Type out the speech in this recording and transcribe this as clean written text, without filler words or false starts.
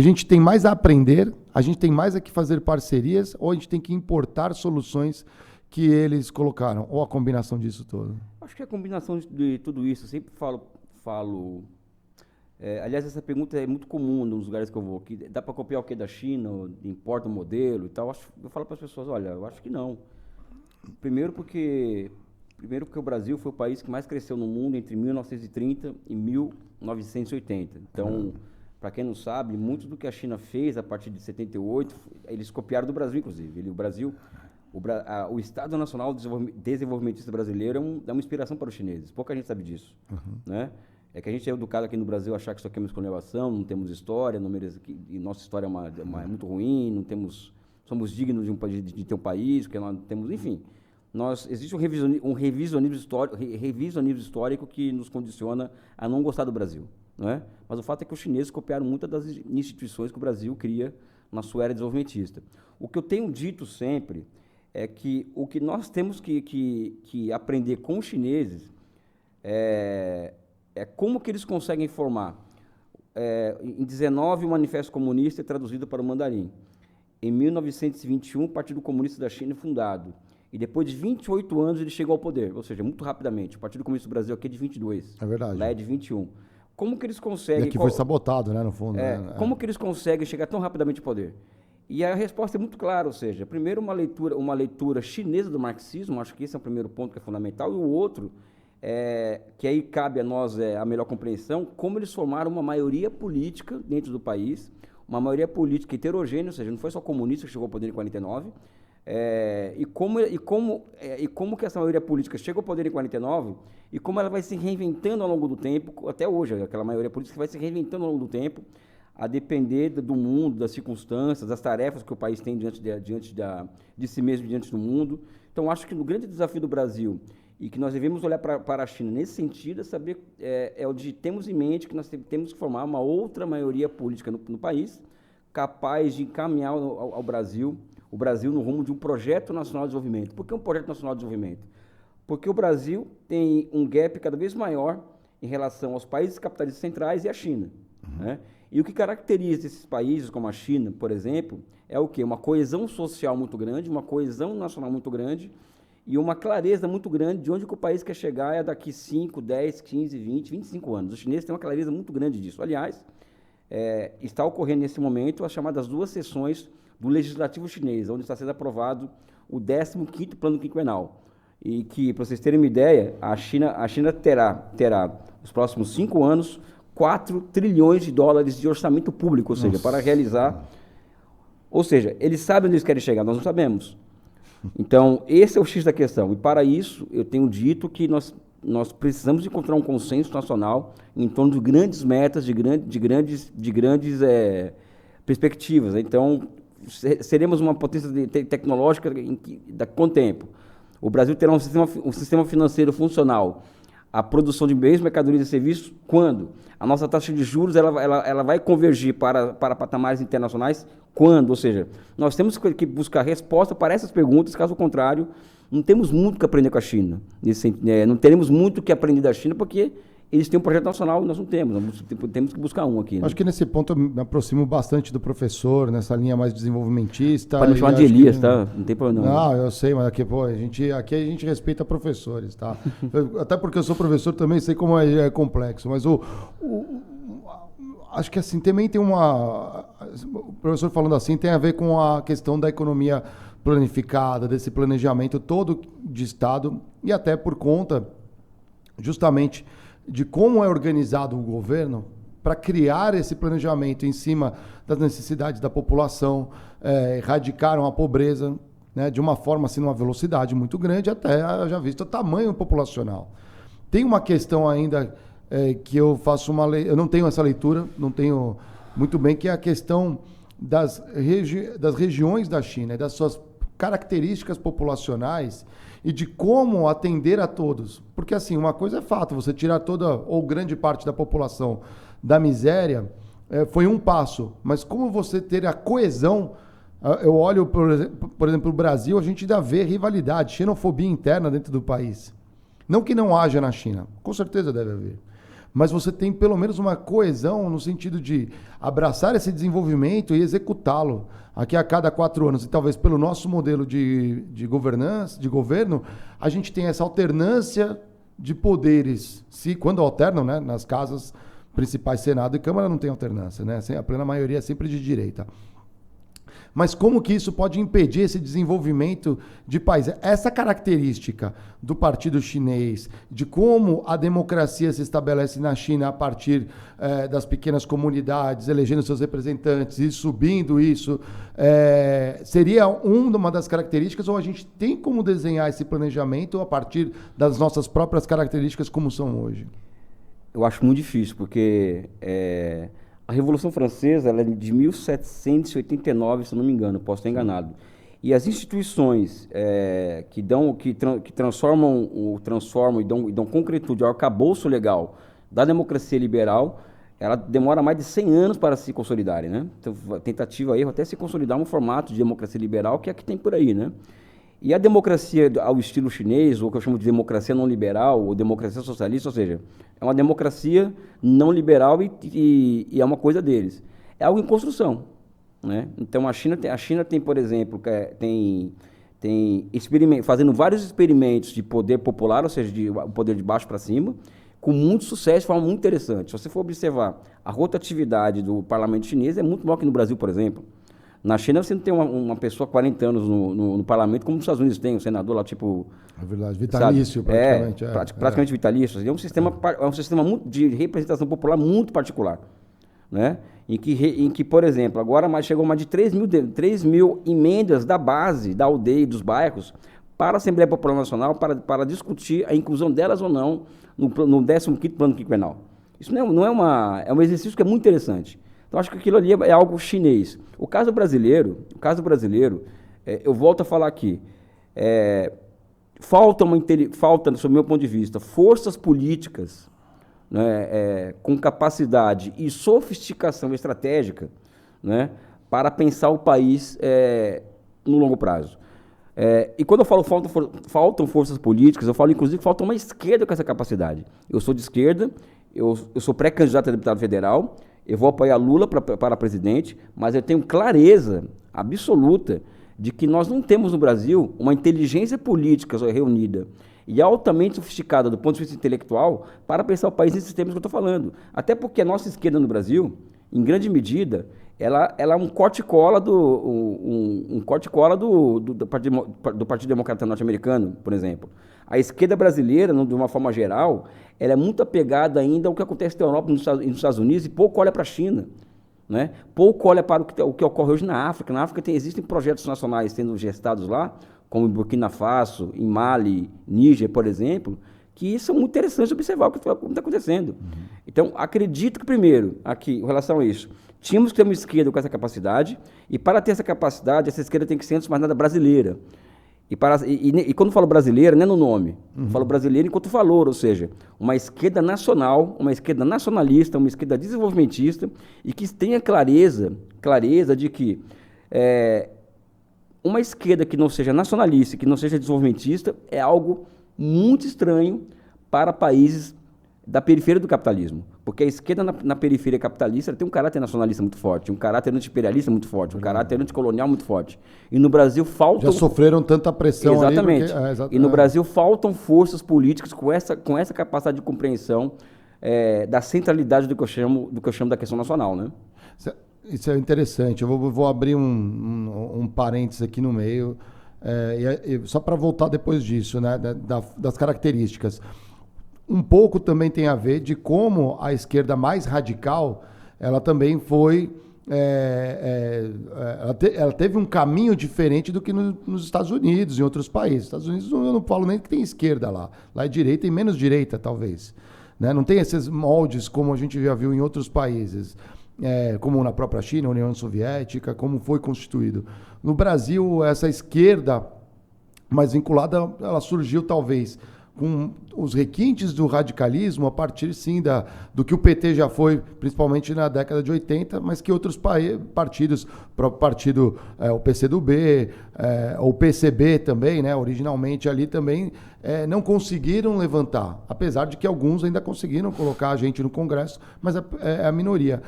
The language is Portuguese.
A gente tem mais a aprender, a gente tem mais a que fazer parcerias, ou a gente tem que importar soluções que eles colocaram, ou a combinação disso tudo? Acho que a combinação de tudo isso, eu sempre aliás, essa pergunta é muito comum nos lugares que eu vou. Que dá para copiar o que da China, importa o modelo e tal? Eu falo para as pessoas, olha, eu acho que não. Primeiro porque o Brasil foi o país que mais cresceu no mundo entre 1930 e 1980. Então, para quem não sabe, muito do que a China fez a partir de 78, eles copiaram do Brasil, inclusive. O Estado Nacional Desenvolvimentista Brasileiro é uma inspiração para os chineses. Pouca gente sabe disso, né? É que a gente é educado aqui no Brasil a achar que isso aqui é uma escolhevação, não temos história, e nossa história é muito ruim, não temos, somos dignos de ter um país, porque nós temos, enfim. Existe um revisionismo histórico que nos condiciona a não gostar do Brasil, não é? Mas o fato é que os chineses copiaram muitas das instituições que o Brasil cria na sua era desenvolvimentista. O que eu tenho dito sempre é que o que nós temos que aprender com os chineses é como que eles conseguem formar. Em 19, o Manifesto Comunista é traduzido para o mandarim. Em 1921, o Partido Comunista da China é fundado. E depois de 28 anos, ele chegou ao poder, ou seja, muito rapidamente. O Partido Comunista do Brasil aqui é de 22. É verdade. Lá é de 21. Como que eles conseguem... E aqui foi sabotado, né, no fundo. Como que eles conseguem chegar tão rapidamente ao poder? E a resposta é muito clara, ou seja, primeiro uma leitura chinesa do marxismo, acho que esse é o primeiro ponto que é fundamental, e o outro, que aí cabe a nós a melhor compreensão, como eles formaram uma maioria política dentro do país, uma maioria política heterogênea, ou seja, não foi só comunista que chegou ao poder em 49, e como que essa maioria política chegou ao poder em 49 e como ela vai se reinventando ao longo do tempo, até hoje, aquela maioria política que vai se reinventando ao longo do tempo, a depender do mundo, das circunstâncias, das tarefas que o país tem diante de si mesmo, diante do mundo. Então, acho que o grande desafio do Brasil, e que nós devemos olhar para a China nesse sentido, é saber, o de temos em mente que nós temos que formar uma outra maioria política no país, capaz de encaminhar o Brasil no rumo de um projeto nacional de desenvolvimento. Por que um projeto nacional de desenvolvimento? Porque o Brasil tem um gap cada vez maior em relação aos países capitalistas centrais e à China, né? E o que caracteriza esses países, como a China, por exemplo, é o quê? Uma coesão social muito grande, uma coesão nacional muito grande e uma clareza muito grande de onde que o país quer chegar daqui 5, 10, 15, 20, 25 anos. Os chineses têm uma clareza muito grande disso. Aliás, está ocorrendo nesse momento as chamadas 2 sessões do Legislativo chinês, onde está sendo aprovado o 15º Plano Quinquenal. E que, para vocês terem uma ideia, a China terá, nos próximos 5 anos, 4 trilhões de dólares de orçamento público, ou seja, para realizar... Ou seja, eles sabem onde eles querem chegar, nós não sabemos. Então, esse é o X da questão. E, para isso, eu tenho dito que nós precisamos encontrar um consenso nacional em torno de grandes metas, de grandes perspectivas. Então, seremos uma potência tecnológica com o tempo. O Brasil terá um sistema financeiro funcional. A produção de bens, mercadorias e serviços, quando? A nossa taxa de juros ela vai convergir para patamares internacionais, quando? Ou seja, nós temos que buscar resposta para essas perguntas, caso contrário, não temos muito que aprender com a China. Não teremos muito que aprender da China, porque eles têm um projeto nacional e nós não temos. Nós temos que buscar um aqui. Né? Acho que nesse ponto eu me aproximo bastante do professor, nessa linha mais desenvolvimentista. Pode me chamar de Elias, tá? Não tem problema. Não, eu sei, mas aqui a gente respeita professores, tá? Até porque eu sou professor também, sei como é complexo. Mas acho que assim, também tem o professor falando assim, tem a ver com a questão da economia planificada, desse planejamento todo de Estado, e até por conta, justamente, de como é organizado o governo para criar esse planejamento em cima das necessidades da população, erradicaram a pobreza, né, de uma forma, assim, numa velocidade muito grande, até já visto o tamanho populacional. Tem uma questão ainda que eu faço eu não tenho essa leitura, não tenho muito bem, que é a questão das regiões da China e das suas características populacionais e de como atender a todos. Porque, assim, uma coisa é fato, você tirar toda ou grande parte da população da miséria foi um passo, mas como você ter a coesão, eu olho, por exemplo, o Brasil, a gente ainda vê rivalidade, xenofobia interna dentro do país. Não que não haja na China, com certeza deve haver. mas você tem pelo menos uma coesão no sentido de abraçar esse desenvolvimento e executá-lo. Aqui a cada 4 anos, e talvez pelo nosso modelo de governança, de governo, a gente tem essa alternância de poderes. Quando alternam, né, nas casas principais, Senado e Câmara, não tem alternância, né? A plena maioria é sempre de direita. Mas como que isso pode impedir esse desenvolvimento de país? Essa característica do Partido Chinês, de como a democracia se estabelece na China a partir das pequenas comunidades, elegendo seus representantes e subindo isso, seria uma das características, ou a gente tem como desenhar esse planejamento a partir das nossas próprias características como são hoje? Eu acho muito difícil, porque a Revolução Francesa ela é de 1789, se eu não me engano, posso estar enganado. E as instituições que transformam e dão concretude ao arcabouço legal da democracia liberal, ela demora mais de 100 anos para se consolidarem, né? Então, tentativa, erro, até se consolidar um formato de democracia liberal que é a que tem por aí, né? E a democracia ao estilo chinês, ou que eu chamo de democracia não liberal, ou democracia socialista, ou seja, é uma democracia não liberal e é uma coisa deles. É algo em construção, né? Então a China tem, por exemplo, fazendo vários experimentos de poder popular, ou seja, de poder de baixo para cima, com muito sucesso, de forma muito interessante. Se você for observar a rotatividade do parlamento chinês, é muito maior que no Brasil, por exemplo. Na China você não tem uma pessoa há 40 anos no parlamento, como nos Estados Unidos tem, um senador lá, tipo... É verdade, vitalício, praticamente. Praticamente vitalício. É um sistema de representação popular muito particular, né? Em que, por exemplo, agora chegou mais de 3 mil emendas da base, da aldeia e dos bairros para a Assembleia Popular Nacional para discutir a inclusão delas ou não no 15º Plano Quinquenal. Isso é um exercício que é muito interessante. Então, acho que aquilo ali é algo chinês. O caso brasileiro, eu volto a falar aqui, falta, sob o meu ponto de vista, forças políticas, né, com capacidade e sofisticação estratégica, né, para pensar o país no longo prazo. E quando eu falo faltam forças políticas, eu falo inclusive que falta uma esquerda com essa capacidade. Eu sou de esquerda, eu sou pré-candidato a deputado federal, eu vou apoiar Lula para presidente, mas eu tenho clareza absoluta de que nós não temos no Brasil uma inteligência política reunida e altamente sofisticada do ponto de vista intelectual para pensar o país nesses termos que eu estou falando. Até porque a nossa esquerda no Brasil, em grande medida, ela é um corte-cola do Partido Democrata Norte-Americano, por exemplo. A esquerda brasileira, de uma forma geral, ela é muito apegada ainda ao que acontece na Europa e nos Estados Unidos e pouco olha para a China, né? Pouco olha para o que ocorre hoje na África. Na África existem projetos nacionais sendo gestados lá, como em Burkina Faso, em Mali, Níger, por exemplo, que são muito interessantes de observar o que está acontecendo. Então, acredito que, primeiro, aqui, em relação a isso, tínhamos que ter uma esquerda com essa capacidade, e para ter essa capacidade, essa esquerda tem que ser, antes de mais nada, brasileira. E quando eu falo brasileira, não é no nome. Eu falo brasileira enquanto valor, ou seja, uma esquerda nacional, uma esquerda nacionalista, uma esquerda desenvolvimentista, e que tenha clareza de que uma esquerda que não seja nacionalista, que não seja desenvolvimentista, é algo muito estranho para países da periferia do capitalismo. Porque a esquerda na periferia capitalista tem um caráter nacionalista muito forte, um caráter anti-imperialista muito forte, um caráter anticolonial muito forte. E no Brasil faltam... Já sofreram tanta pressão. Exatamente. Ali porque... E no Brasil faltam forças políticas com essa capacidade de compreensão da centralidade do que eu chamo da questão nacional, né? Isso é interessante. Eu vou abrir um parênteses aqui no meio, só para voltar depois disso, né, das características. Um pouco também tem a ver de como a esquerda mais radical, ela também foi... ela teve um caminho diferente do que nos Estados Unidos e em outros países. Estados Unidos eu não falo nem que tem esquerda lá. Lá é direita e menos direita, talvez. Né? Não tem esses moldes como a gente já viu em outros países, como na própria China, União Soviética, como foi constituído. No Brasil, essa esquerda mais vinculada, ela surgiu talvez com os requintes do radicalismo a partir, sim, do que o PT já foi, principalmente na década de 80, mas que outros partidos, o próprio partido, o PCdoB, o PCB também, né, originalmente ali também, não conseguiram levantar, apesar de que alguns ainda conseguiram colocar a gente no Congresso, mas é a minoria.